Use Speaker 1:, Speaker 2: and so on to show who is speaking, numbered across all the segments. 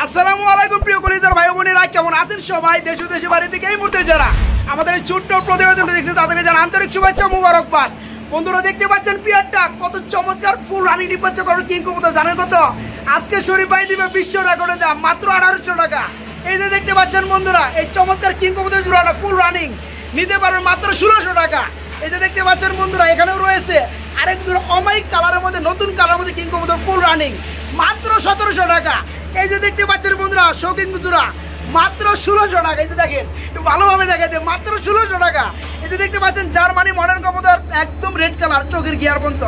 Speaker 1: আসসালামু আলাইকুম প্রিয় কলিজার ভাই বোনেরা, কেমন আছেন সবাই? দেশ ও দেশের বাড়ি থেকে এই মুহূর্তে যারা আমাদের এই ছোট্ট প্রতিবেদনটা দেখছেন তাদেরকে জানাই আন্তরিক শুভেচ্ছা, মুবারকবাদ। বন্ধুরা দেখতে পাচ্ছেন পিয়ারটা কত চমৎকার, ফুল রানিং ডিম বাচ্চা করার কিং কবুতর। জানেন কত? আজকে শরীফ ভাই দিবে বিশ্ব রেকর্ডের দাম মাত্র 1800 টাকা। এই যে দেখতে পাচ্ছেন বন্ধুরা, এই চমৎকার কিং কবুতর জোড়াটা ফুল রানিং নিতে পারবেন মাত্র 1600 টাকা। এই যে দেখতে পাচ্ছেন বন্ধুরা, এখানেও রয়েছে আরেক জোড়া অমাইক কালারের মধ্যে, নতুন কালারের মধ্যে কিং কবুতর ফুল রানিং মাত্র 1700 টাকা। এই যে দেখতে পাচ্ছেন বন্ধুরা, শৌখিন জোড়া মাত্র 1600 টাকা। এই যে দেখেন, ভালোভাবে দেখাতে মাত্র 1600 টাকা। এই যে দেখতে পাচ্ছেন জার্মানি মডার্ন কবুতর, একদম রেড কালার, চোখের গিয়ার পর্যন্ত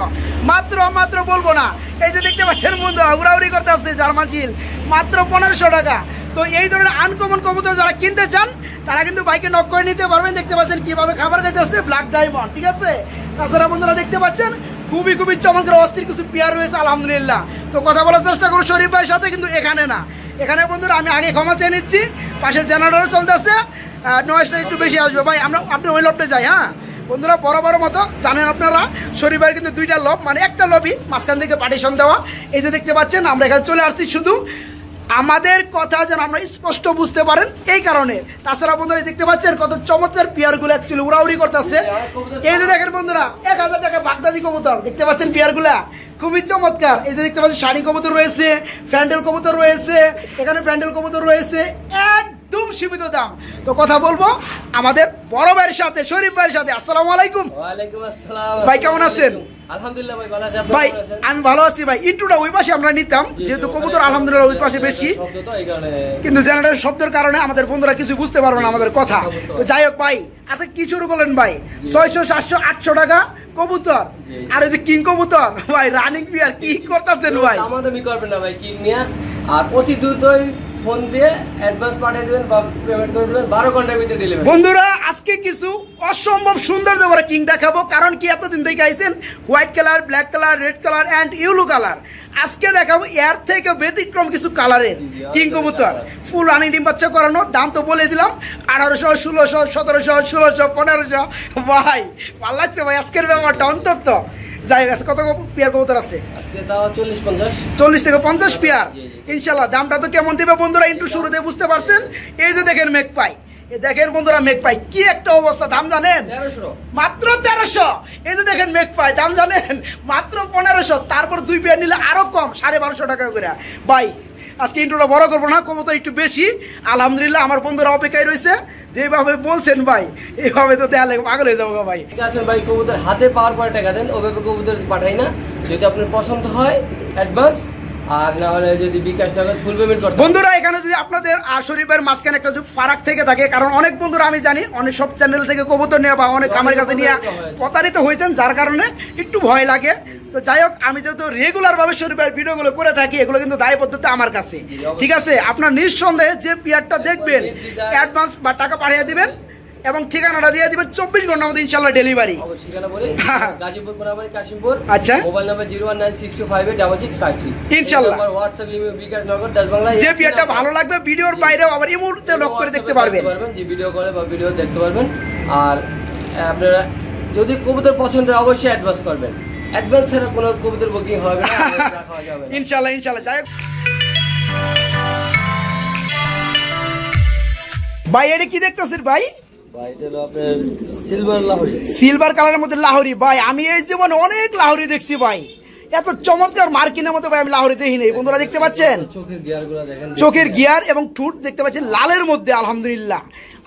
Speaker 1: মাত্র বলবো না। এই যে দেখতে পাচ্ছেন বন্ধুরা, উড়াউড়ি করতে আসছে জার্মান চিল মাত্র 1500 টাকা। তো এই ধরনের আনকমন কবুতর যারা কিনতে চান তারা কিন্তু বাইকে নক করে নিতে পারবেন। দেখতে পাচ্ছেন কিভাবে খাবার খাইতে আসছে ব্ল্যাক ডায়মন্ড, ঠিক আছে। তাছাড়া বন্ধুরা দেখতে পাচ্ছেন খুবই চমৎকার অস্থির কিছু পেয়ার রয়েছে আলহামদুলিল্লাহ। তো কথা বলার চেষ্টা করো শরীফ ভাইয়ের সাথে, কিন্তু এখানে না, এখানে বন্ধুরা আমি আগে ক্ষমা চেয়ে নিচ্ছি। পাশে জেনারেটর চলতেছে, নয়েজটা একটু বেশি আসবে ভাই, আপনি ওই লবটে যাই। হ্যাঁ বন্ধুরা, বড় মতো জানেন আপনারা শরীফ ভাইয়ের কিন্তু দুইটা লব, মানে একটা লবই মাঝখান থেকে পার্টিশন দেওয়া। এই যে দেখতে পাচ্ছেন আমরা এখানে চলে আসছি শুধু আমাদের কথা যেন আমরা স্পষ্ট বুঝতে পারেন এই কারণে। তাছাড়া বন্ধুরা দেখতে পাচ্ছেন কত চমৎকার পেয়ারগুলো অ্যাকচুয়ালি উড়াউড়ি করতেছে। এই যে দেখেন বন্ধুরা, 1000 টাকা বাগদাদি কবুতর, দেখতে পাচ্ছেন পেয়ারগুলা খুবই চমৎকার। এই যে দেখতে পাচ্ছেন শাড়ি কবুতর রয়েছে, ফ্যান্ডেল কবুতর রয়েছে, এখানে ফ্যান্ডেল কবুতর রয়েছে, একদম সীমিত দাম। তো কথা বলবো আমাদের বড় ভাইয়ের সাথে, শরীফ ভাইয়ের সাথে। আসসালামু আলাইকুম।
Speaker 2: ওয়ালাইকুম আসসালাম
Speaker 1: ভাই, কেমন আছেন?
Speaker 2: আলহামদুলিল্লাহ ভাই, ভালো আছি।
Speaker 1: ভাই আমি ভালো আছি ভাই। ইন্টুটা ওই পাশে আমরা নিতাম, যেহেতু কবুতর আলহামদুলিল্লাহ ওই পাশে বেশি, কিন্তু জেনারেটর শব্দের কারণে আমাদের বন্ধুরা কিছু বুঝতে পারবে না আমাদের কথা। তো যাই হোক ভাই, আচ্ছা কি শুরু করলেন ভাই? 600, 700, 800 টাকা কবুতর, আর এই যে কিং কবুতর ভাই রানিং পিয়ার কি করতেছেন ভাই?
Speaker 2: আমাদের মি করবেন না ভাই কিং নিয়ে, আর অতি দ্রুতই ফোন দিয়ে অ্যাডভান্স পাঠিয়ে দিবেন বা পেমেন্ট করে দিবেন, 12 ঘন্টার ভিতরে ডেলিভারি।
Speaker 1: বন্ধুরা আজকে কিছু অসম্ভব সুন্দর করে কিং দেখাবো, কারণ কি এতদিন থেকে আইছেন white colour, black colour, red colour and yellow colour. আজকে দেখাবো এর থেকে ব্যতিক্রম কিছু কালারের কিং কবুতর, ফুল রানিং ডিম বাচ্চা করানো। দাম তো বলে দিলাম 1800, 1600, 1700, 1600, 1500। ভাই ভালো লাগছে ভাই আজকের ব্যাপারটা অন্তত। যাই গেছে কত পেয়ার কবুতর আছে
Speaker 2: আজকে দাও 40
Speaker 1: থেকে 50 পেয়ার ইনশাআল্লাহ। দামটা তো কেমন দিবে বন্ধুরা একটু শুরুতে বুঝতে পারছেন। এই যে দেখেন মেঘ পাই, দেখেন বন্ধুরা মেঘ পাই কি একটা অবস্থা, দাম জানেন?
Speaker 2: 1300,
Speaker 1: মাত্র 1300। এই যে দেখেন মেঘ পাই, দাম জানেন? মাত্র 1500। তারপর 2 পেয়ার নিলে আরো কম, 1250 টাকা করে। ভাই আজকে ইন্ট্রোটা বড় করবো না, কবুতর একটু বেশি আলহামদুলিল্লাহ। আমার বন্ধুরা অপেক্ষায় রয়েছে, যেভাবে বলছেন ভাই এইভাবে তো দেয়ালে পাগল হয়ে যাবো ভাই।
Speaker 2: ঠিক আছে ভাই, কবুতর হাতে পাওয়ার পরে টাকা দেন, ওভাবে কবুতর পাঠাই না। যদি আপনার পছন্দ হয় অ্যাডভান্স, আর না হলে যদি বিকাশ নগদ ফুল পেমেন্ট করতে। বন্ধুরা
Speaker 1: এখানে যদি আপনাদের আর শরীফের মাঝখানে একটা ফারাক থেকে থাকে, কারণ অনেক বন্ধুরা আমি জানি অনেক সব চ্যানেল থেকে কবুতর নেওয়া বা অনেক আমার কাছে নিয়ে প্রতারিত হয়েছেন, যার কারণে একটু ভয় লাগে। তো যাই হোক, আমি যেহেতু রেগুলার ভাবে শরীফের ভিডিওগুলো করে থাকি, এগুলো কিন্তু দায়বদ্ধতা আমার কাছে, ঠিক আছে। আপনার নিঃসন্দেহে যে পিয়ারটা দেখবেন অ্যাডভান্স বা টাকা পাঠিয়ে দিবেন এবং ঠিকানাটা দিয়ে দিবেন, 24 ঘন্টার মধ্যে ইনশাআল্লাহ ডেলিভারি।
Speaker 2: ঠিকানা বলি গাজীপুর বরাবর কাশিমপুর।
Speaker 1: আচ্ছা,
Speaker 2: মোবাইল নাম্বার 01962586656
Speaker 1: ইনশাআল্লাহ।
Speaker 2: হোয়াটসঅ্যাপ, ইমেল, বিকাশ নগদ, দাস বাংলা।
Speaker 1: যে পিয়ারটা ভালো লাগবে ভিডিওর বাইরেও আবার এই মুহূর্তে লক করে দেখতে পারবেন,
Speaker 2: যে ভিডিও কলে বা ভিডিও দেখতে পারবেন। আর আপনারা যদি কবুতর পছন্দ হয় অবশ্যই অ্যাডভান্স করবেন, অ্যাডভান্স ছাড়া কোনো কবুতর বুকিং হবে না, রাখা যাবে না
Speaker 1: ইনশাআল্লাহ। যাই হোক ভাই, এটা কি দেখতেছেন ভাই?
Speaker 2: ভাই এটা হলো আপনার সিলভার লাহোরি,
Speaker 1: সিলভার কালারের মধ্যে লাহোরি। ভাই আমি এই জীবনে অনেক লাহোরি দেখছি ভাই, এত চমৎকার মার্কিনের মতো ভাই আমি লাহোরি দেখিনি। বন্ধুরা দেখতে পাচ্ছেন
Speaker 2: চোখের গিয়ারগুলো দেখেন,
Speaker 1: চোখের গিয়ার এবং ঠুট দেখতে পাচ্ছেন লালের মধ্যে আলহামদুলিল্লাহ।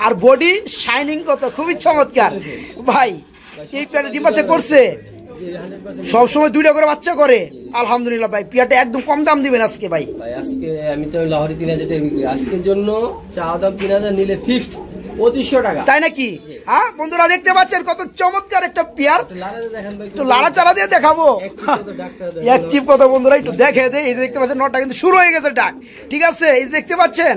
Speaker 1: আর বডি শাইনিং কত, খুবই চমৎকার ভাই। এই পেয়ারটা ডিম বাচ্চা করছে, সবসময় 2টা করে বাচ্চা করে আলহামদুলিল্লাহ। ভাই পিয়ারটা একদম কম দাম দিবেন আজকে ভাই?
Speaker 2: ভাই আজকে আমি তো লাহোরি 3000 টাকা বিক্রি, আজকের জন্য চা দাম 3000 নিলে ফিক্সড 2500 টাকা,
Speaker 1: তাই নাকি? হ্যাঁ বন্ধুরা দেখতে পাচ্ছেন কত চমৎকার একটা পেয়ার। একটু লাড়া চালা দিয়ে দেখাবো অ্যাক্টিভ কথা বন্ধুরা একটু দেখে দেয়। এই যে দেখতে পাচ্ছেন নটটা কিন্তু শুরু হয়ে গেছে ডাক, ঠিক আছে। এই যে দেখতে পাচ্ছেন,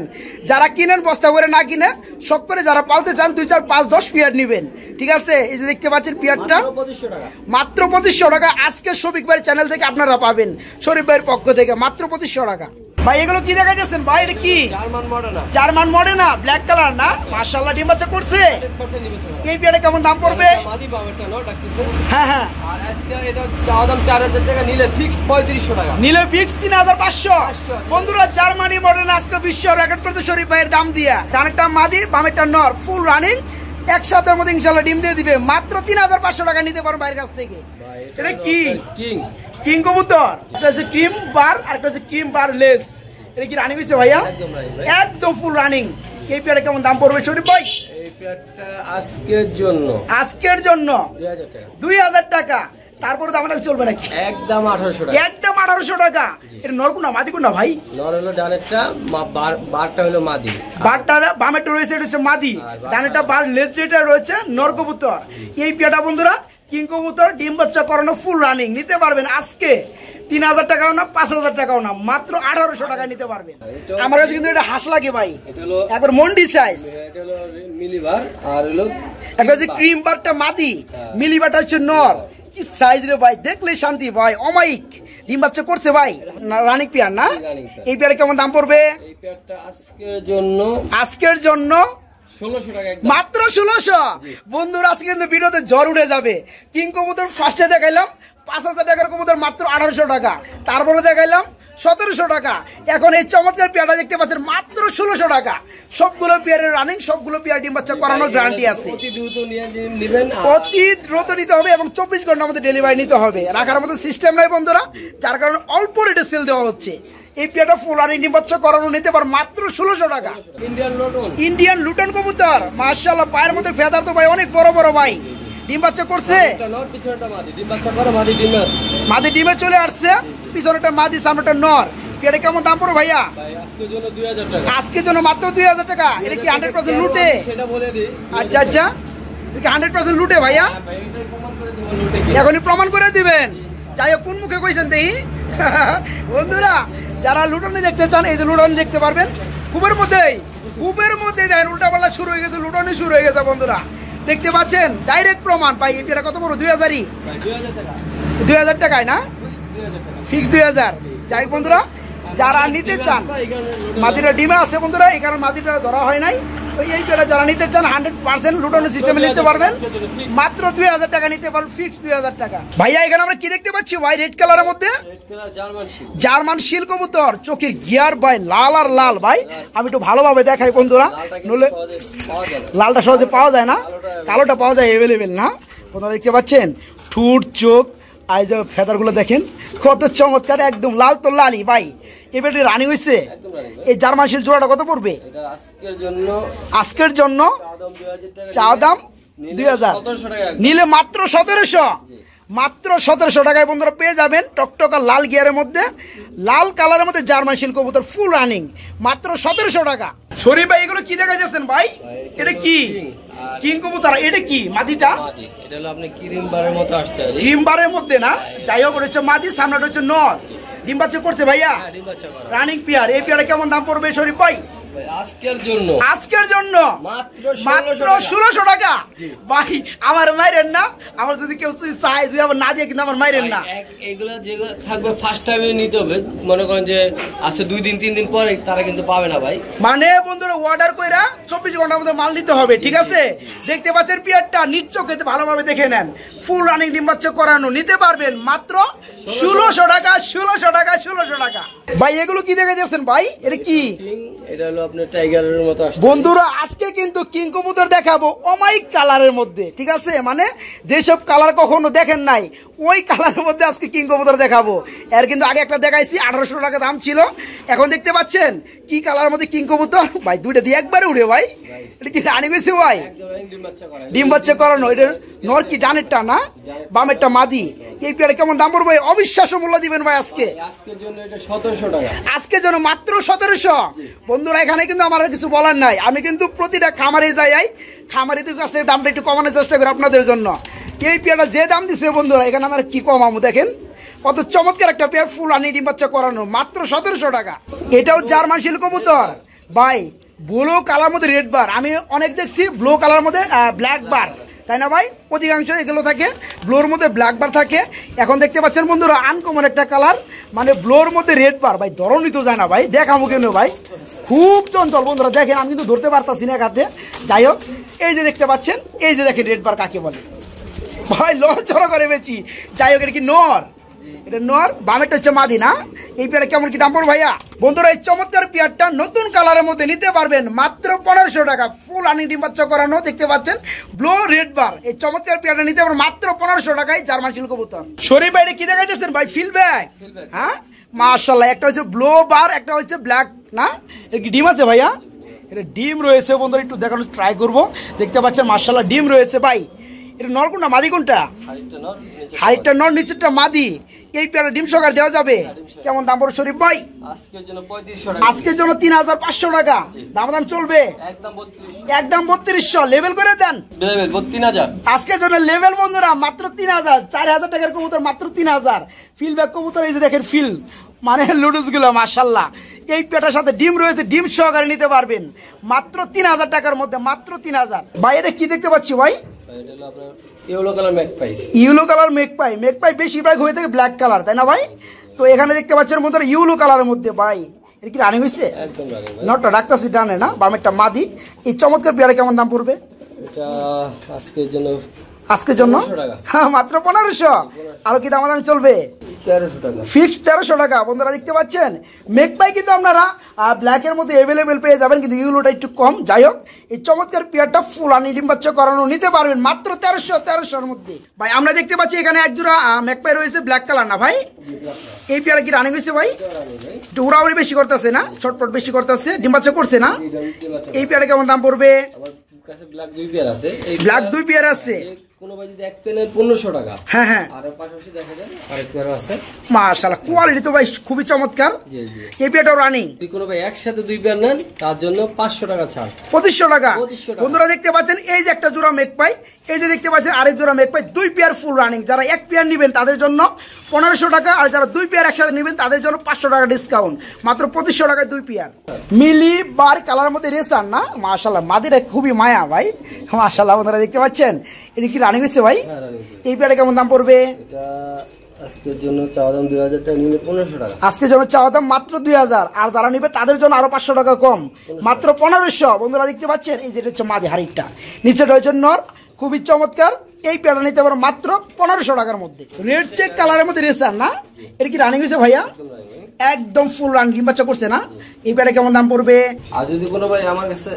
Speaker 1: যারা কিনেন বস্তা করে না কিনে শখ করে যারা পালতে চান 2, 4, 5, 10 পেয়ার নিবেন, ঠিক আছে। এই যে দেখতে পাচ্ছেন পেয়ারটা মাত্র 2500 টাকা। আজকে শফিক ভাইয়ের চ্যানেল থেকে আপনারা পাবেন, শরীফ ভাইয়ের পক্ষ থেকে মাত্র 2500 টাকা। ভাই এগুলো কি দেখা যাচ্ছেন ভাই? এটা কি
Speaker 2: জার্মান মডেল না,
Speaker 1: জার্মান মডেনা, ব্ল্যাক কালার না? মাশাআল্লাহ ডিম বাচ্চা করছে। এই পেয়ারে কেমন দাম পড়বে?
Speaker 2: মাদি বামেরটা নট রাখতেছে।
Speaker 1: হ্যাঁ হ্যাঁ,
Speaker 2: আর আজকে এটা চাওয়া দাম 4000 টাকা, নিলে ফিক্সড 3500 টাকা,
Speaker 1: নিলে ফিক্স 3500। বন্ধুরা জার্মানি মডেল আজকে বিশ্ব রেকর্ড করতে শরীফ ভাইয়ের দাম দিয়া। ডানেরটা মাদি বামেরটা নর, ফুল রানিং, এক সপ্তাহের মধ্যে ইনশাআল্লাহ ডিম দিয়ে দিবে। মাত্র 3500 টাকা নিতে পারেন ভাইয়ের কাছ থেকে। এটা কি
Speaker 2: কিং
Speaker 1: কিং কবুতর? এটা হচ্ছে ক্রিম বার আর একটা হচ্ছে ক্রিম বার লেস। এটা কি রানিং হয়েছে ভাইয়া? একদম ফুল রানিং। এই পেয়ারে কেমন দাম পড়বে শরীফ ভাই?
Speaker 2: এই পেয়ারটা আজকের জন্য
Speaker 1: 2000 টাকা। তারপরে দাম চলবে নাকি?
Speaker 2: একদম 1800 টাকা।
Speaker 1: একদম 1800 টাকা। এটা নরকুনা মাদি কোনা ভাই?
Speaker 2: নর হলো ডানেরটা, বারটা হলো মাদি।
Speaker 1: বারটা বামেরটা রয়েছে, এটা হচ্ছে মাদি। ডানেরটা বার লেজ যেটা রয়েছে নর কবুতর। এই পেয়ারটা বন্ধুরা কিং কবুতর, ডিম বাচ্চা করানো, ফুল রানিং। নিতে পারবেন আজকে 3000 টাকাও না, 5000 টাকাও না, মাত্র 1800 টাকা নিতে পারবেন। আমার কাছে কিন্তু এটা হাঁস লাগে ভাই, একবার মন্ডি সাইজ।
Speaker 2: এটা হলো মিলিবার, আর হলো
Speaker 1: একটা হচ্ছে ক্রিম বারটা মাদি, মিলিবারটা হচ্ছে নর। কি সাইজ রে ভাই, দেখলে শান্তি ভাই। অমাইক ডিম বাচ্চা করছে ভাই, রানিং পেয়ার না? এই পেয়ারে কেমন দাম পড়বে?
Speaker 2: এই পেয়ারটা আজকের জন্য 1600 টাকা,
Speaker 1: মাত্র 1600। বন্ধুরা আজকে কিন্তু ভিডিওতে জ্বর উঠে যাবে। কিং কবুতর ফার্স্টে দেখাইলাম 5000 টাকার কবুতর মাত্র 1800 টাকা, তারপরে দেখাইলাম 1700 টাকা। এখন এই চমৎকার পেয়ারটা দেখতে পাচ্ছেন মাত্র 1600 টাকা। সবগুলো পেয়ারের রানিং, সবগুলো পেয়ার ডিম বাচ্চা করানোর গ্যারান্টি আছে।
Speaker 2: অতি দ্রুত নিয়ে নেবেন,
Speaker 1: অতি দ্রুত নিতে হবে এবং 24 ঘন্টার মধ্যে ডেলিভারি নিতে হবে। রাখার মতো সিস্টেম নাই বন্ধুরা, যার কারণে অল্প রেটে সেল দেওয়া হচ্ছে। এই পেয়ারটা ফুল রানিং ডিম বাচ্চা করানো নিতে পার মাত্র 1600 টাকা। ইন্ডিয়ান লুটন কবুতর, মাশাআল্লাহ পায়ের মধ্যে ফেদার তো ভাই অনেক বড় বড় ভাই। ডিম বাচ্চা করছে, মাদি ডিমে চলে আসছে, পিছনেটা মাদি সামনেটা নর। পেয়ারে কেমন দাম পড়ো ভাইয়া? আজকের জন্য মাত্র 2000 টাকা। এটা কি 100% লুটে? আচ্ছা আচ্ছা, 100% লুটে ভাইয়া? এখনই প্রমাণ করে দিবেন। যাই হোক, কোন মুখে কইছেন দেখি। বন্ধুরা যারা লুটনি দেখতে চান, এই যে লুটনি দেখতে পারবেন কূপের মধ্যেই। কূপের মধ্যে দেখেন উল্টাপাল্টা শুরু হয়ে গেছে, লুটনি শুরু হয়ে গেছে বন্ধুরা, দেখতে পাচ্ছেন ডাইরেক্ট প্রমাণ। ভাই এই পেয়ারা কত বড়? 2000 টাকায় না? ফিক্স 2000। যাই বন্ধুরা যারা নিতে চান, মাদিরা ডিমে আছে বন্ধুরা, এই কারণে মাদিরা ধরা হয় নাই। এই পেয়ারা যারা নিতে চান 100% লুটনি সিস্টেমে নিতে পারবেন, মাত্র 2000 টাকা নিতে পারবেন, ফিক্স 2000 টাকা। ভাইয়া এখানে আমরা কি দেখতে পাচ্ছি ভাই? রেড কালারের মধ্যে জার্মান শিল কবুতর, চোখের গিয়ার ভাই লাল আর লাল। ভাই আমি একটু ভালোভাবে দেখাই বন্ধুরা, নলে লালটা সহজে পাওয়া যায় না, কালোটা পাওয়া যায় অ্যাভেলেবেল না। বন্ধুরা দেখতে পাচ্ছেন ঠুট চোখ আর যে ফেদার গুলো দেখেন কত চমৎকার, একদম লাল তো লালই ভাই। এবার রানিং হয়েছে। এই জার্মান শিল জোড়াটা কত পড়বে আজকের জন্য? চা দাম 2000, নিলে মাত্র 1700। মাত্র 1700 টাকায় বন্ধুরা পেয়ে যাবেন টকটকা লাল গিয়ারের মধ্যে, লাল কালারের মধ্যে জার্মান শিল কবুতর, ফুল রানিং, মাত্র 1700 টাকা। শরীফ ভাই এগুলো কি দেখা যাচ্ছেন ভাই? এটা কি কিং কবুতর? এটা কি মাদিটা?
Speaker 2: এটা হলো আপনি ক্রিম বারের মতো আসছে,
Speaker 1: ক্রিম বারের মধ্যে না? যাই হোক, এটা হচ্ছে মাদি, সামনেটা হচ্ছে নর। ডিম বাচ্চা করছে ভাইয়া, রানিং পেয়ার। এই পেয়ারে কেমন দাম পড়বে শরীফ ভাই? আজকের জন্য মাত্র 1600 টাকা। ভাই আমার মাইরেন না, আমার যদি কেউ চায় যে আবার না দিয়ে কিন্তু আমার মাইরেন না।
Speaker 2: এগুলো যেগুলো থাকবে ফার্স্ট টাইমে নিতে হবে, মনে করেন যে আজকে 2 দিন 3 দিন পরে তারা কিন্তু পাবে না ভাই।
Speaker 1: মানে বন্ধুরা অর্ডার কইরা 24 ঘন্টার মধ্যে মাল নিতে হবে, ঠিক আছে? দেখতে পাচ্ছেন পেয়ারটা নিজ চোখে ভালোভাবে দেখে নেন, ফুল রানিং ডিম বাচ্চা করানো, নিতে পারবেন মাত্র 1600 টাকা। 1600 টাকা, 1600 টাকা। ভাই এগুলো কি দেখা যাচ্ছেন ভাই? এটা কি?
Speaker 2: এটা হলো আপনার টাইগারের মতো আসছে।
Speaker 1: বন্ধুরা আজকে কিন্তু কিং কবুতর দেখাবো অমাইক কালারের মধ্যে, ঠিক আছে? মানে যেসব কালার কখনো দেখেন নাই ওই কালারের মধ্যে আজকে কিং কবুতর দেখাবো। এর কিন্তু আগে একটা দেখাইছি 1800 টাকা দাম ছিল, এখন দেখতে পাচ্ছেন কি কালারের মধ্যে কিং কবুতর। ভাই দুইটা দিয়ে একবারে উড়ে ভাই, এটা কি রানিং হয়েছে ভাই? ডিম বাচ্চা করানো। এটা নর কি ডানেরটা না বামেরটা মাদি। এই পেয়ারে কেমন দাম পড়বে? অবিশ্বাস্য মূল্য দিবেন ভাই আজকে।
Speaker 2: আজকের জন্য এটা 1700 টাকা।
Speaker 1: আজকের জন্য মাত্র 1700। বন্ধুরা এখানে কিন্তু আমার কিছু বলার নাই, আমি কিন্তু প্রতিটা খামারে যাই, খামারিদের কাছ থেকে দামটা একটু কমানোর চেষ্টা করি আপনাদের জন্য। এই পেয়ারটা যে দাম দিচ্ছে বন্ধুরা, এখানে আমরা কি কমাবো দেখেন, কত চমৎকার একটা পেয়ার, ফুল রানিং ডিম বাচ্চা করানো, মাত্র 1700 টাকা। এটাও জার্মান শিল কবুতর ভাই, ব্লু কালার মধ্যে রেড বার। আমি অনেক দেখছি ব্লু কালার মধ্যে ব্ল্যাক বার, তাই না ভাই? অধিকাংশ এগুলো থাকে ব্লোর মধ্যে ব্ল্যাক বার থাকে। এখন দেখতে পাচ্ছেন বন্ধুরা আনকমন একটা কালার, মানে ব্লোর মধ্যে রেড বার। ভাই ধরনই তো যায় না ভাই, দেখামো কেন ভাই, খুব চঞ্চল বন্ধুরা। দেখেন আমি কিন্তু ধরতে পারতাছি না কাছে। যাই হোক, এই যে দেখতে পাচ্ছেন, এই যে দেখেন রেড বার কাকে বলে ভাই, লড়চড়া করে বেশি। যাই হোক, এটা কি নর? এটা নর, বামেরটা হচ্ছে মাদি না? এই পেয়ারটা কেমন কি দাম পড়বে ভাইয়া? বন্ধুরা এই চমৎকার পেয়ারটা নতুন কালারের মধ্যে নিতে পারবেন মাত্র 1500 টাকা। ফুল রানিং ডিম বাচ্চা করানো, দেখতে পাচ্ছেন ব্লু রেড বার। এই চমৎকার পেয়ারটা নিতে পারবেন মাত্র 1500 টাকায়, জার্মান শিল কবুতর। শরীফ ভাই এটা কি দেখাইতেছেন ভাই? ফিল্ডব্যাক, হ্যাঁ মাশাআল্লাহ। একটা হচ্ছে ব্লু বার, একটা হচ্ছে ব্ল্যাক না? এর কি ডিম আছে ভাইয়া? এটা ডিম রয়েছে বন্ধুরা, একটু দেখানোর ট্রাই করবো। দেখতে পাচ্ছেন মাশাআল্লাহ ডিম রয়েছে ভাই। এটা নর কোনটা, মাদি কোনটা? হাইটটা নর, নিচেরটা মাদি। এই পেয়ারা ডিম সকার দেওয়া যাবে? কেমন দাম পড়ে শরীফ ভাই? আজকের জন্য 3500 টাকা। দাম চলবে একদম 3200। লেভেল করে দেন, আজকের জন্য লেভেল বন্ধুরা মাত্র 3000। 4000 টাকার কবুতর মাত্র 3000। ফিল্ডব্যাক কবুতর, এই যে দেখেন ফিল, মানে লুডুস গুলো মাশাআল্লাহ। এই পেটার সাথে ডিম রয়েছে, ডিম সহকারে নিতে পারবেন মাত্র 3000 টাকার মধ্যে, মাত্র 3000। ভাই এটা কি দেখতে পাচ্ছি ভাই?
Speaker 2: ইয়েলো কালার মেকপাই।
Speaker 1: ইয়েলো কালার মেকপাই। মেকপাই বেশিরভাগ হয়ে থাকে ব্ল্যাক কালার, তাই না ভাই? তো এখানে দেখতে পাচ্ছেন বন্ধুরা ইয়েলো কালারের মধ্যে ভাই। এটা কি রানিং হয়েছে?
Speaker 2: একদম রানিং।
Speaker 1: নটটা ডাকতাছি ডানে না, বামেরটা মাদি। এই চমৎকার পেয়ারে কেমন দাম পড়বে?
Speaker 2: এটা আজকের জন্য
Speaker 1: হ্যাঁ মাত্র 1500। আর কি দাম চলবে?
Speaker 2: 1300 টাকা,
Speaker 1: ফিক্স 1300 টাকা। বন্ধুরা দেখতে পাচ্ছেন মেকপাই কিন্তু আপনারা ব্ল্যাকের মধ্যে অ্যাভেলেবেল পেয়ে যাবেন, কিন্তু ইউলোটা একটু কম। যাই হোক, এই চমৎকার পেয়ারটা ফুল আনি ডিম বাচ্চা করানো নিতে পারবেন মাত্র 1300-1300-র মধ্যে। ভাই আমরা দেখতে পাচ্ছি এখানে এক জোড়া মেকপাই রয়েছে ব্ল্যাক কালার না ভাই? এই পেয়ারা কি রানিং হয়েছে ভাই? একটু উড়াউড়ি বেশি করতেছে না, ছটপট বেশি করতেছে, ডিম বাচ্চা করছে না? এই পেয়ারা কেমন দাম পড়বে?
Speaker 2: ব্ল্যাক দুই পেয়ার আছে।
Speaker 1: ব্ল্যাক দুই পেয়ার আছে।
Speaker 2: কোনো ভাই যদি এক পেয়ার 1500 টাকা।
Speaker 1: হ্যাঁ হ্যাঁ,
Speaker 2: আর পাশাপাশি দেখা যায় আরেক পেয়ার আছে।
Speaker 1: মাশাআল্লাহ কোয়ালিটি তো ভাই খুবই চমৎকার। এই পেয়ারটাও রানিং।
Speaker 2: যদি কোনো ভাই একসাথে দুই পেয়ার নেন তার জন্য 500 টাকা ছাড়,
Speaker 1: 2500 টাকা। বন্ধুরা দেখতে পাচ্ছেন এই যে একটা জোড়া মেকপাই, এই যে দেখতে পাচ্ছেন আরেক জোড়া মেকপাই, দুই পেয়ার ফুল রানিং। যারা এক পেয়ার নেবেন তাদের জন্য 1500 টাকা, আর যারা দুই পেয়ার একসাথে নেবেন তাদের জন্য 500 টাকা ডিসকাউন্ট, মাত্র 2500 টাকায় দুই পেয়ার। মিলি বার কালার মধ্যে রেসার না? মাশাআল্লাহ মাদিরা খুবই মায়া ভাই, মাশাআল্লাহ। বন্ধুরা দেখতে পাচ্ছেন এটা কি রানিং হয়েছে ভাই? এই পেয়ারে কেমন দাম পড়বে?
Speaker 2: এটা আজকের জন্য চাওয়া দাম 2000 টাকা, নিলে 1500 টাকা।
Speaker 1: আজকের জন্য চাওয়া দাম মাত্র 2000, আর যারা নিবে তাদের জন্য আরো 500 টাকা কম, মাত্র 1500। বন্ধুরা দেখতে পাচ্ছেন এই যে এটা হচ্ছে মাদি হাড়িটা, নিচেটা হচ্ছে নর, খুবই চমৎকার। এই পেয়ারটা নিতে পারো মাত্র 1500 টাকার মধ্যে। রেড চেক কালারের মধ্যে রেসার না? এটা কি রানিং হয়েছে ভাইয়া? একদম ফুল রান ডিম বাচ্চা করছে না? এই পেয়ারে কেমন দাম পড়বে?
Speaker 2: আর যদি কোনো ভাই আমার কাছে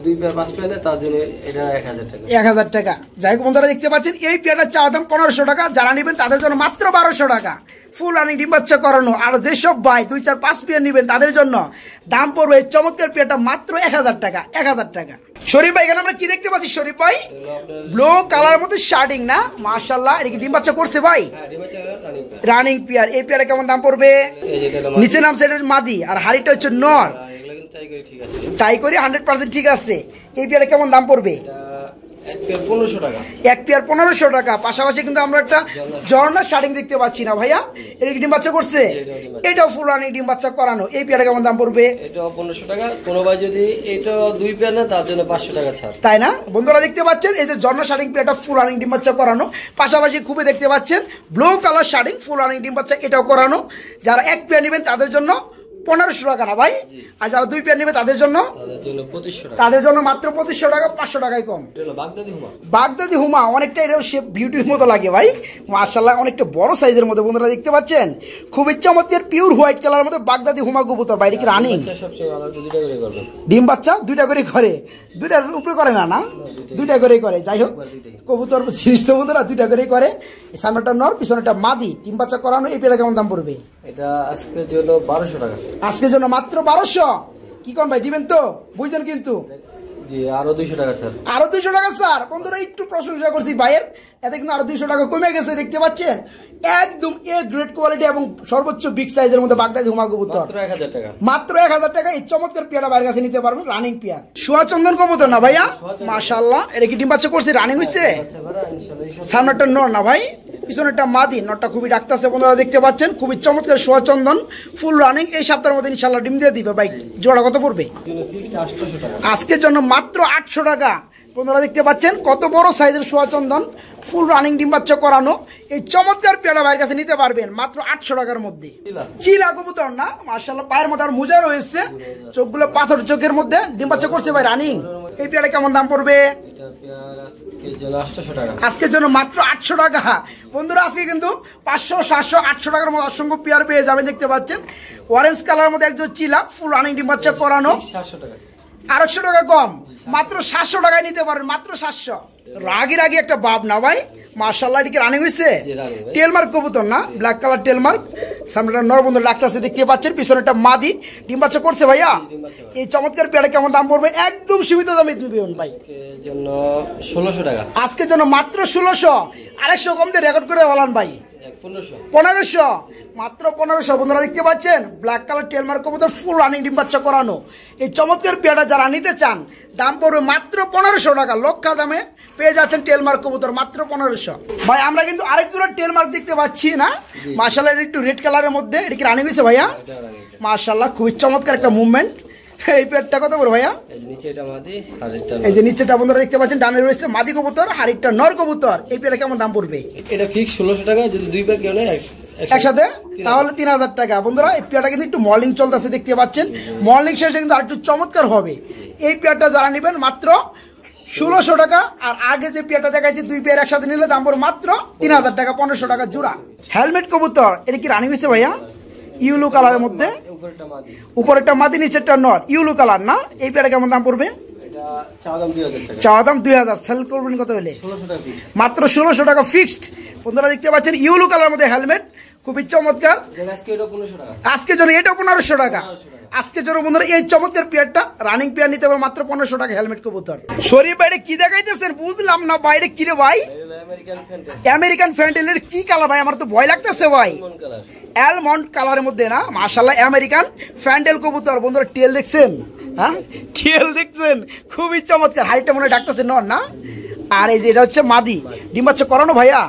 Speaker 2: দুই পেয়ার 5 পেয়ার নেয় তার জন্য এটা 1000 টাকা।
Speaker 1: 1000 টাকা। যাই হোক বন্ধুরা দেখতে পাচ্ছেন এই পেয়ারটার চাওয়া দাম 1500 টাকা, যারা নেবেন তাদের জন্য মাত্র 1200 টাকা, ফুল রানিং ডিম বাচ্চা করানো। আর যেসব ভাই 2, 4, 5 পেয়ার নেবেন তাদের জন্য দাম পড়বে এই চমৎকার পেয়ারটা মাত্র 1000 টাকা, 1000 টাকা। শরীফ ভাই এখানে আমরা কি দেখতে পাচ্ছি শরীফ ভাই? ব্লু কালার মধ্যে শার্টিং না? মাশাআল্লাহ, এটা কি ডিম বাচ্চা করছে ভাই? Running pair. এই পেয়ারে কেমন দাম পড়বে? নিচে নাম সেটা মাদি, আর হাড়িটা হচ্ছে নর। টাই করে 100% ঠিক আছে। এই পেয়ারে কেমন দাম পড়বে?
Speaker 2: এক পেয়ার 1500 টাকা।
Speaker 1: এক পেয়ার 1500 টাকা। পাশাপাশি কিন্তু আমরা একটা ঝর্ণার শার্টিং দেখতে পাচ্ছি না ভাইয়া? এটা কি ডিম বাচ্চা করছে? এটাও ফুল রানিং ডিম বাচ্চা করানো। এই পেয়ারে কেমন দাম পড়বে?
Speaker 2: এটাও 1500 টাকা। কোনো ভাই যদি এটা দুই পেয়ার না তার জন্য 500 টাকা ছাড়,
Speaker 1: তাই না? বন্ধুরা দেখতে পাচ্ছেন এই যে ঝর্ণা শার্টিং পেয়ারটা ফুল রানিং ডিম বাচ্চা করানো। পাশাপাশি খুবই দেখতে পাচ্ছেন ব্লু কালার শার্টিং ফুল রানিং ডিম বাচ্চা, এটাও করানো। যারা এক পেয়ার নেবেন তাদের জন্য 1500 টাকা না ভাই? আর যারা দুই পেয়ার নেবে তাদের জন্য
Speaker 2: 2500 টাকা।
Speaker 1: তাদের জন্য মাত্র 2500 টাকা, 500 টাকায় কম। বাগদাদি হুমা, অনেকটা এরকম শেপ বিউটির মতো লাগে ভাই, মাশাআল্লাহ অনেকটা বড় সাইজের মধ্যে। বন্ধুরা দেখতে পাচ্ছেন খুবই চমৎকার পিওর হোয়াইট কালারের মধ্যে বাগদাদি হুমা কবুতর। বাইরে কি রানিং? ডিম বাচ্চা দুইটা করে করে, দুইটার উপরে করে না? না, দুইটা করে করে। যাই হোক কবুতর জিনিস তো বন্ধুরা দুইটা করেই করে। সামনেটা নর, পিছনেটা মাদি, ডিম বাচ্চা করানো। এই পেয়ারা কেমন দাম পড়বে?
Speaker 2: এটা আজকের জন্য 1200 টাকা।
Speaker 1: আজকের জন্য মাত্র 1200। কি কোন ভাই দিবেন তো? বুঝছেন কিন্তু
Speaker 2: জি, আরো 200 টাকা স্যার।
Speaker 1: আরো 200 টাকা স্যার। বন্ধুরা একটু প্রশংসা করছি ভাইয়ের, এতে কিন্তু আরো 200 টাকা কমে গেছে। দেখতে পাচ্ছেন একদম এ গ্রেড কোয়ালিটি এবং সর্বোচ্চ বিগ সাইজের মধ্যে বাগদাদি হুমা কবুতর,
Speaker 2: মাত্র 1000 টাকা।
Speaker 1: মাত্র 1000 টাকা। এই চমৎকার পেয়ারা বাইরের কাছে নিতে পারবেন, রানিং পেয়ার। সোয়া চন্দন কবুতর না ভাইয়া? মাশাআল্লাহ, এটা কি ডিম বাচ্চা করছে? রানিং হইছে? সামনেরটা নর না ভাই, পিছনেরটা মাদি। নরটা খুবই ডাকতেছে। বন্ধুরা দেখতে পাচ্ছেন খুবই চমৎকার সোয়া চন্দন ফুল রানিং। এই সপ্তাহের মধ্যে ইনশাআল্লাহ ডিম দিয়ে দিবে ভাই। জোড়া কত পড়বে? আজকের জন্য মাত্র 800 টাকা। বন্ধুরা দেখতে পাচ্ছেন কত বড় সাইজের সোয়া চন্দন ফুল রানিং ডিম বাচ্চা করানো এই চমৎকার পেয়ারা ভাইয়ের কাছে নিতে পারবেন মাত্র 800 টাকার মধ্যে। চিলা কবুতর না মাশাআল্লাহ, পায়ের মধ্যে আর মোজা রয়েছে, চোখগুলো পাথর চোখের মধ্যে ডিম বাচ্চা করছে ভাই রানিং। এই পেয়ারা কেমন দাম পড়বে? আজকের জন্য মাত্র 800 টাকা। বন্ধুরা আজকে কিন্তু 500 700 800 টাকার মধ্যে অসংখ্য পেয়ার পেয়ে যাবেন। দেখতে পাচ্ছেন অরেঞ্জ কালার মধ্যে একজন চিলা ফুল রানিং ডিম বাচ্চা করানো, 800 টাকা কম, মাত্র 700 টাকায় নিতে পারেন, মাত্র 700। রাগি একটা বাপ না ভাই, মাশাআল্লাহ এদিকে রানিং হইছে, টেলমার্ক কবুতর না, ব্ল্যাক কালার টেলমার্ক, সামনেটা নর বন্ধু ডাকতেছে দেখতে পাচ্ছেন, পিছনেটা মাদি ডিম বাচ্চা করছে ভাইয়া। এই চমৎকার পেয়ারা কেমন দাম পড়বে? একদম সীমিত দামে দিবেন ভাই,
Speaker 2: জন্য 1600 টাকা
Speaker 1: আজকের জন্য মাত্র 1600। 150 কম দিয়ে রেকর্ড করে বলান ভাই, 1500, মাত্র 1500। বন্ধুরা দেখতে পাচ্ছেন ব্ল্যাক কালার টেলমার্ক কবুতর ফুল রানিং ডিম বাচ্চা করানো এই চমৎকার পেয়ারা যারা নিতে চান দাম পড়বে মাত্র 1500 টাকা। লক্ষা দামে পেয়ে যাচ্ছেন টেলমার্ক কবুতর মাত্র 1500। ভাই আমরা কিন্তু আরেক জোড়া টেলমার্ক দেখতে পাচ্ছি না, মাশাআল্লাহ একটু রেড কালারের মধ্যে, এটা কি রানিং হয়েছে ভাইয়া? মাশাআল্লাহ খুবই চমৎকার একটা মুভমেন্ট। এই পেয়ারটা কত বড় ভাইয়া? এই যে নিচেটা বন্ধুরা দেখতে পাচ্ছেন ডানে রয়েছে মাদি কবুতর, হাড়িটা নর কবুতর। এই পেয়ারা কেমন দাম পড়বে?
Speaker 2: এটা ফিক্স 1600 টাকা, যদি দুই প্যাক কেউ নেয়
Speaker 1: একসাথে তাহলে 3000 টাকা। বন্ধুরা এই পেয়ারটা কিন্তু একটু মর্নিং চলতেছে দেখতে পাচ্ছেন, মর্নিং শেষে কিন্তু আরেকটু চমৎকার হবে। এই পেয়ারটা যারা নেবেন মাত্র 1600 টাকা। আর আগে যে পেয়ারটা দেখাইছি দুই পেয়ার একসাথে নিলে দাম পড়বে মাত্র 3000 টাকা, 1500 টাকা জোড়া। হেলমেট কবুতর এটা কি রানিং হয়েছে ভাইয়া? ইউলো কালারের মধ্যে, উপরেরটা মাদি নিচেরটা নর, ইউলো কালার না। এই পেয়ারা কেমন দাম পড়বে? চাওয়া দাম 2000, সেল করবেন কত হলে? মাত্র 1600 টাকা ফিক্সড। বন্ধুরা দেখতে পাচ্ছেন ইউলো কালার মধ্যে হেলমেট, খুবই চমৎকার। আজকের জন্য এটা 1500 টাকা। আজকের জন্য বন্ধুরা এই চমৎকার পেয়ারটা রানিং পেয়ার নিতে হবে মাত্র 1500 টাকা। হেলমেট কবুতর শরীর বাইরে কি দেখাইতেছেন বুঝলাম না, বাইরে কি রে ভাই? আমেরিকান ফ্যান্টেলের কি কালার ভাই? আমার তো ভয় লাগতেছে ভাই। অ্যালমন্ড কালারের মধ্যে না, মাশাআল্লাহ আমেরিকান ফ্যান্টেল কবুতর। বন্ধুরা টেল দেখছেন? হ্যাঁ টেল দেখছেন, খুবই চমৎকার। হাইটটা মনে ডাকতেছে নর না। আর এই যে এটা হচ্ছে মাদি ডিম বাচ্চা করানো ভাইয়া।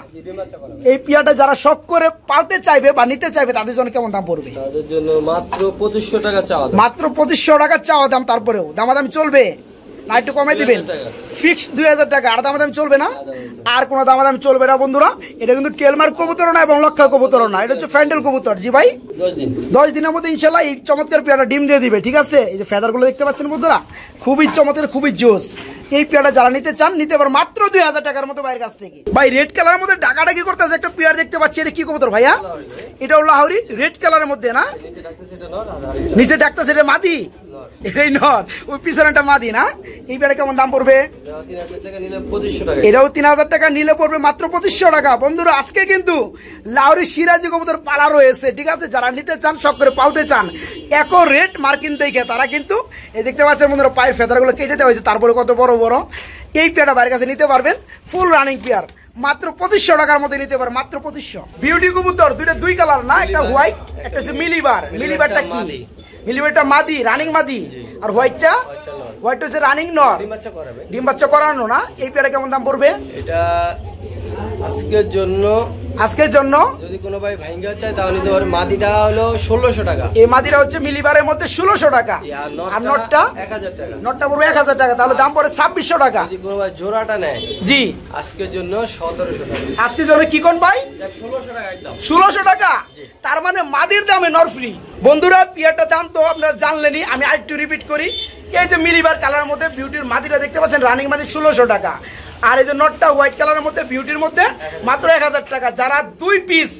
Speaker 1: এই পিয়াটা যারা শখ করে পালতে চাইবে বা নিতে চাইবে তাদের জন্য কেমন দাম পড়বে?
Speaker 2: তাদের জন্য মাত্র 2500 টাকা চাওয়া দাম,
Speaker 1: মাত্র 2500 টাকা চাওয়া দাম। তারপরেও দামাদামি চলবে না, একটু কমাই দিবেন, ফিক্সড 2000 টাকা। আর দামাদামি চলবে না, আর কোনো দামাদামি চলবে না বন্ধুরা। এটা কিন্তু টেলমার্ক কবুতর না এবং লক্ষা কবুতর না, এটা হচ্ছে ফ্যান্ডেল কবুতর। জি ভাই 10 দিনের মধ্যে ইনশাল্লাহ এই চমৎকার পেয়ারটা ডিম দিয়ে দিবে, ঠিক আছে? এই যে ফেদার গুলো দেখতে পাচ্ছেন বন্ধুরা, খুবই চমৎকার, খুবই জোস। এই পেয়ারটা যারা নিতে চান নিতে পারেন মাত্র 2000 টাকার মতো বাইরের কাছ থেকে। ভাই রেড কালারের মধ্যে ডাকাডাকি করতেছে একটা পেয়ার দেখতে পাচ্ছি, এটা কি কবুতর ভাইয়া? এটা হলো লাহোরি, রেড কালারের মধ্যে না, নিচে ডাকতেছে এটা মাদি, এটাই নর, ওই পিছনেটা মাদি না। এই পেয়ারটা কেমন দাম পড়বে? এটাও 3000 টাকা নিলে পড়বে মাত্র 2500 টাকা। বন্ধুরা আজকে কিন্তু লাহোরি সিরাজি কবুতর পালা রয়েছে, ঠিক আছে? যারা নিতে চান শখ করে পালতে চান একো রেট মার্কিন দেখে তারা কিন্তু এই দেখতে পাচ্ছেন বন্ধুরা পায়ের ফেদারগুলো কেটে দেওয়া হয়েছে, তারপরে কত বড় বড়। এই পেয়ারটা বাইরের কাছে নিতে পারবেন ফুল রানিং পেয়ার মাত্র 2500 টাকার মধ্যে নিতে পারে, মাত্র 2500। বিউটি কবুতর দুইটা দুই কালার না, একটা হোয়াইট একটা হচ্ছে মিলিবার। মিলিবারটা কি? মিলিবারটা মাদি, রানিং মাদি। আর হোয়াইটটা হচ্ছে রানিং নর, ডিম বাচ্চা করানো না। এই পেয়ারটা কেমন দাম পড়বে?
Speaker 2: এটা আজকের জন্য যদি কোনো ভাই ভাঙ্গা চায় তাহলে নিতে পারে। মাদিটা হলো 1600 টাকা।
Speaker 1: এই মাদিটা হচ্ছে মিলিবারের মধ্যে 1600 টাকা। আর নটটা
Speaker 2: 1000 টাকা।
Speaker 1: নটটা পড়বে 1000 টাকা, তাহলে দাম পড়ে 2600 টাকা।
Speaker 2: যদি কোনো ভাই জোড়াটা নেয়
Speaker 1: জি
Speaker 2: আজকের জন্য 1700 টাকা।
Speaker 1: আজকের জন্য কি কোন ভাই?
Speaker 2: 1600 টাকা একদম।
Speaker 1: 1600 টাকা, তার মানে মাদির দামে নর ফ্রি। বন্ধুরা পিয়ারটার দাম তো আপনারা জানলেনই, আমি আরেকটু রিপিট করি। এই যে মিলিবার কালারের মধ্যে বিউটির মাদিটা দেখতে পাচ্ছেন, রানিং মাদি 1600 টাকা। আর এই যে নটটা হোয়াইট কালারের মধ্যে বিউটির মধ্যে মাত্র 1000 টাকা। যারা 2 পিস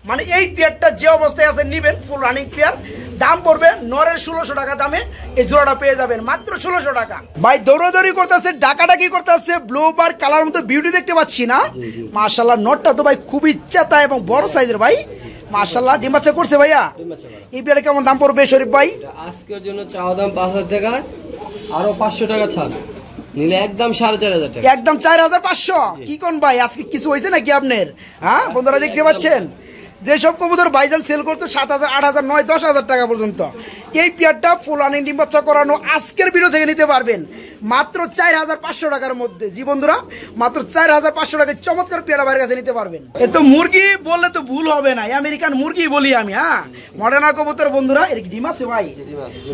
Speaker 1: মানে এই পেয়ারটা যে অবস্থায় আছে নিবেন ফুল রানিং পেয়ার, দাম পড়বে নরের 1600 টাকা দামে এই জোড়াটা পেয়ে যাবেন মাত্র 1600 টাকা। ভাই দৌড়াদৌড়ি করতেছে, ডাকাডাকি করতেছে, ব্লু বার কালার মধ্যে বিউটি দেখতে পাচ্ছি না। মাশাআল্লাহ নটটা তো ভাই খুবই চেতা এবং বড় সাইজের ভাই, মাশাআল্লাহ ডিম বাচ্চা করছে ভাইয়া। এই পেয়ারে কেমন দাম পড়বে শরীফ ভাই?
Speaker 2: আজকের জন্য চাওয়া দাম 5000 টাকা, আরো 500 টাকা ছাড় নিলে একদম 4500 টাকা,
Speaker 1: একদম 4500। কি কোন ভাই আজকে কিছু হয়েছে নাকি আপনার? হ্যাঁ বন্ধুরা দেখতে পাচ্ছেন যেসব কবুতর ভাইজান সেল করতো 7000 8000 9 10000 টাকা পর্যন্ত, এই পেয়ারটা ফুল রানিং ডিম বাচ্চা করানো আজকের ভিডিও থেকে নিতে পারবেন মাত্র 4500 টাকার মধ্যে। জি বন্ধুরা মাত্র 4500 টাকায় চমৎকার পেয়ারা বাইরের কাছে নিতে পারবেন। এ তো মুরগি বললে তো ভুল হবে না, আমেরিকান মুরগি বলি আমি। হ্যাঁ মডার্না কবুতর বন্ধুরা, এর ডিম আছে ভাই,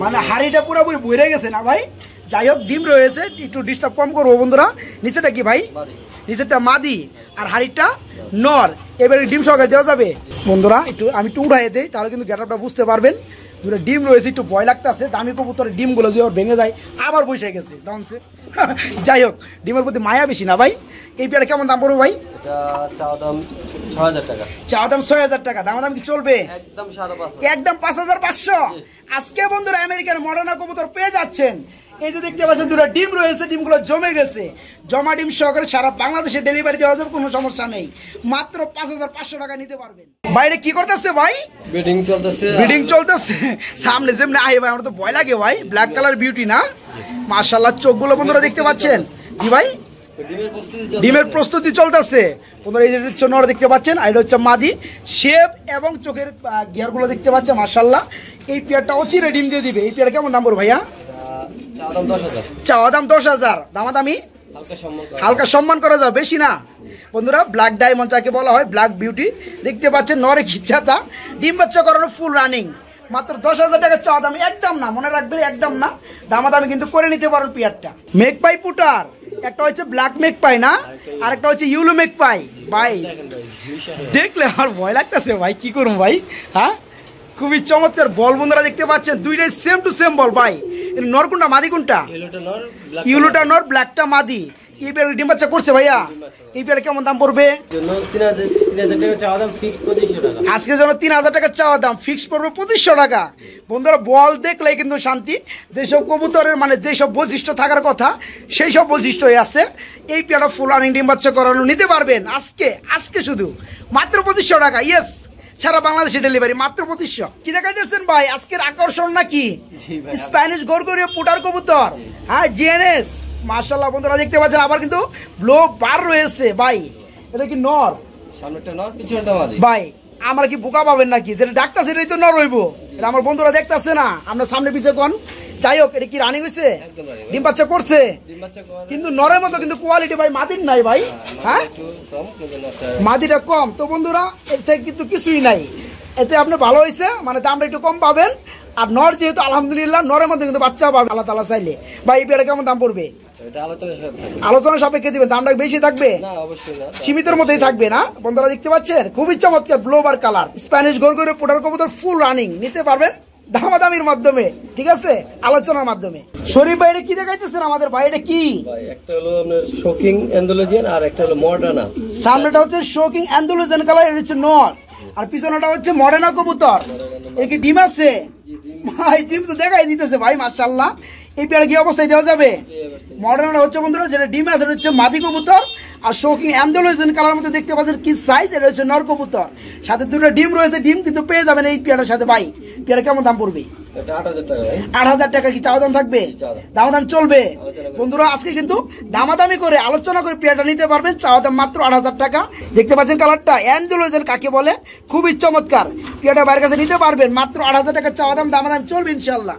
Speaker 1: মানে হাড়িটা পুরোপুরি ভরে গেছে না ভাই, যাই হোক ডিম রয়েছে, একটু ডিস্টার্ব কম করবো বন্ধুরা। নিচেটা কি ভাই? নিচেরটা মাদি আর হাড়িটা নর। এবারে ডিম সহকারে দেওয়া যাবে বন্ধুরা। আমি একটু উঠাই দেই, তাহলে কিন্তু গেটআপটা বুঝতে পারবেন। দুটো ডিম রয়েছে, একটু ভয় লাগতেছে। দামি কবুতরের ডিমগুলো যে ভেঙে যায় আবার বসে গেছে দামছে। যাই হোক, ডিমের প্রতি মায়া বেশি না ভাই। এই পেয়ারা কেমন দাম পড়বে ভাই?
Speaker 2: চাওয়া দাম ৬০০০ টাকা।
Speaker 1: চাওয়া দাম ৬০০০ টাকা। দাম কি চলবে?
Speaker 2: একদম
Speaker 1: ৫৫০০। আজকে বন্ধুরা আমেরিকার মডার্না কবুতর পেয়ে যাচ্ছেন। এই যে দেখতে পাচ্ছেন দুটো ডিম রয়েছে, ডিমগুলো জমে গেছে। জমা ডিম সহকারে সারা বাংলাদেশে ডেলিভারি দেওয়া যাবে, কোনো সমস্যা নেই। মাত্র ৫৫০০ টাকা নিতে পারবেন। বাইরে কি করতেছে ভাই?
Speaker 2: ব্রিডিং
Speaker 1: চলতেছে। সামনে যেমনি আহে ভাই, আমার তো ভয় লাগে ভাই। ব্ল্যাক কালার বিউটি না, মাশাআল্লাহ। চোখগুলো বন্ধুরা দেখতে পাচ্ছেন। জি ভাই, ডিমের প্রস্তুতি চলতেছে বন্ধুরা। এই যে হচ্ছে নর দেখতে পাচ্ছেন, আর এটা হচ্ছে মাদি। শেপ এবং চোখের গিয়ারগুলো দেখতে পাচ্ছেন, মাশাআল্লাহ। এই পেয়ারটা অচিরে ডিম দিয়ে দিবে। এই পেয়ার কেমন দাম পড়বে ভাইয়া? চাওয়া দাম ১০,০০০। দামাদামি হালকা সম্মান করা যাবে, বেশি না বন্ধুরা। ব্ল্যাক ডায়মন্ড যাকে বলা হয়, ব্ল্যাক বিউটি দেখতে পাচ্ছেন। নরে খিচ্ছাতা, ডিম বাচ্চা করানো, ফুল রানিং। মাত্র ১০,০০০ টাকা চাওয়া দাম, একদম না, মনে রাখবেন একদম না। দামাদামি কিন্তু করে নিতে পারেন পেয়ারটা। মেক পাই পুটার, একটা হচ্ছে ব্ল্যাক মেক পাই না, আর একটা হচ্ছে ইউলো মেক পাই। ভাই দেখলে আমার ভয় লাগতেছে ভাই, কি করুন ভাই। হ্যাঁ, খুবই চমৎকার বল বন্ধুরা দেখতে পাচ্ছেন। দুইটাই সেম টু সেম বল ভাই। নর কোনটা মাদি কোনটা? ইউলোটা নর, ব্ল্যাকটা মাদি। এই পেয়ারে ডিম বাচ্চা করছে ভাইয়া। এই পেয়ারে কেমন দাম পড়বে? আজকের জন্য ৩০০০ টাকা চাওয়া দাম, ফিক্স পড়বে ২৫০০ টাকা। বন্ধুরা বল দেখলে কিন্তু শান্তি। যেসব কবুতরের মানে যেসব বৈশিষ্ট্য থাকার কথা, সেই সব বৈশিষ্ট্যই আছে। এই পেয়ারা ফুল রানিং ডিম বাচ্চা করানো নিতে পারবেন আজকে শুধু মাত্র ২৫০০ টাকা। ইয়েস, সারা বাংলাদেশে ডেলিভারি মাত্র ২৫০০। কি দেখাইতেছেন ভাই আজকের আকর্ষণ নাকি? স্প্যানিশ গরগরিয়া পুটার কবুতর, হ্যাঁ জিএনএস, মাশাআল্লাহ বন্ধুরা দেখতে পাচ্ছেন। আবার কিন্তু ব্লো বার রয়েছে ভাই। এটা কি নর?
Speaker 2: সামনেটা নর, পিছনেটা মাদি।
Speaker 1: ভাই আমরা কি বোকা পাবেন নাকি? যেটা ডাক্তার সেটাই তো নর হইব। এটা আমার বন্ধুরা দেখতেছে না, আমরা সামনে পিছে কোন। যাই হোক, এটা কি রানিং হয়েছে? ডিম বাচ্চা করছে, কিন্তু নরের মতো কিন্তু কোয়ালিটি ভাই মাদির নাই ভাই। হ্যাঁ, মাদিটা কম। তো বন্ধুরা এতে কিন্তু কিছুই নাই, এতে আপনি ভালো হয়েছে, মানে দামটা একটু কম পাবেন। আর নর যেহেতু আলহামদুলিল্লাহ, নরের মধ্যে কিন্তু বাচ্চা পাবেন আল্লাহ তাআলা চাইলে। ভাই এই পেয়ারা কেমন দাম পড়বে? আলোচনা সাপেক্ষে দিবেন, দামটা বেশি থাকবে? সীমিতের মধ্যেই থাকবে না বন্ধুরা দেখতে পাচ্ছেন। খুবই চমৎকার ব্লোবার কালার স্প্যানিশ গরগরিয়া পুটার কবুতর, ফুল রানিং। নিতে পারবেন দামাদামির মাধ্যমে, ঠিক আছে, আলোচনার মাধ্যমে। শরীফ ভাই কি দেখাইতেছেন আমাদের? ভাই এটা কি?
Speaker 2: একটা হলো আপনার শোকিং অ্যান্ডালুজিয়ান, আর একটা হলো মডার্না।
Speaker 1: সামনেটা হচ্ছে শোকিং অ্যান্ডালুজিয়ান কালার, এটা হচ্ছে নর, আর পিছনেটা হচ্ছে মডার্না কবুতর। এর কি ডিম আছে? ভাই ডিম তো দেখাই দিতেছে ভাই, মাশাআল্লাহ। এই পেয়ারা কি অবস্থায় দেওয়া যাবে? মডার্নটা হচ্ছে বন্ধুরা যেটা ডিম আছে, এটা হচ্ছে মাদি কবুতর। আর শোকিং অ্যান্ডালুজিয়ান কালার মধ্যে দেখতে পাচ্ছেন কি সাইজ, এটা হচ্ছে নর কবুতর। সাথে দুটো ডিম রয়েছে, ডিম কিন্তু পেয়ে যাবেন এই পেয়ারার সাথে। ভাই পেয়ারা কেমন দাম পড়বে? ৮০০০ টাকা। কি চাওয়া দাম থাকবে? দামাদাম চলবে বন্ধুরা। আজকে কিন্তু দামাদামি করে আলোচনা করে পেয়ারটা নিতে পারবেন। চাওয়া দাম মাত্র ৮০০০ টাকা। দেখতে পাচ্ছেন কালারটা অ্যান্ডালুজিয়ান কাকে বলে, খুবই চমৎকার। পেয়ারটা বাইরের কাছে নিতে পারবেন মাত্র ৮০০০ টাকা চাওয়া দাম। দামাদাম চলবে ইনশাল্লাহ।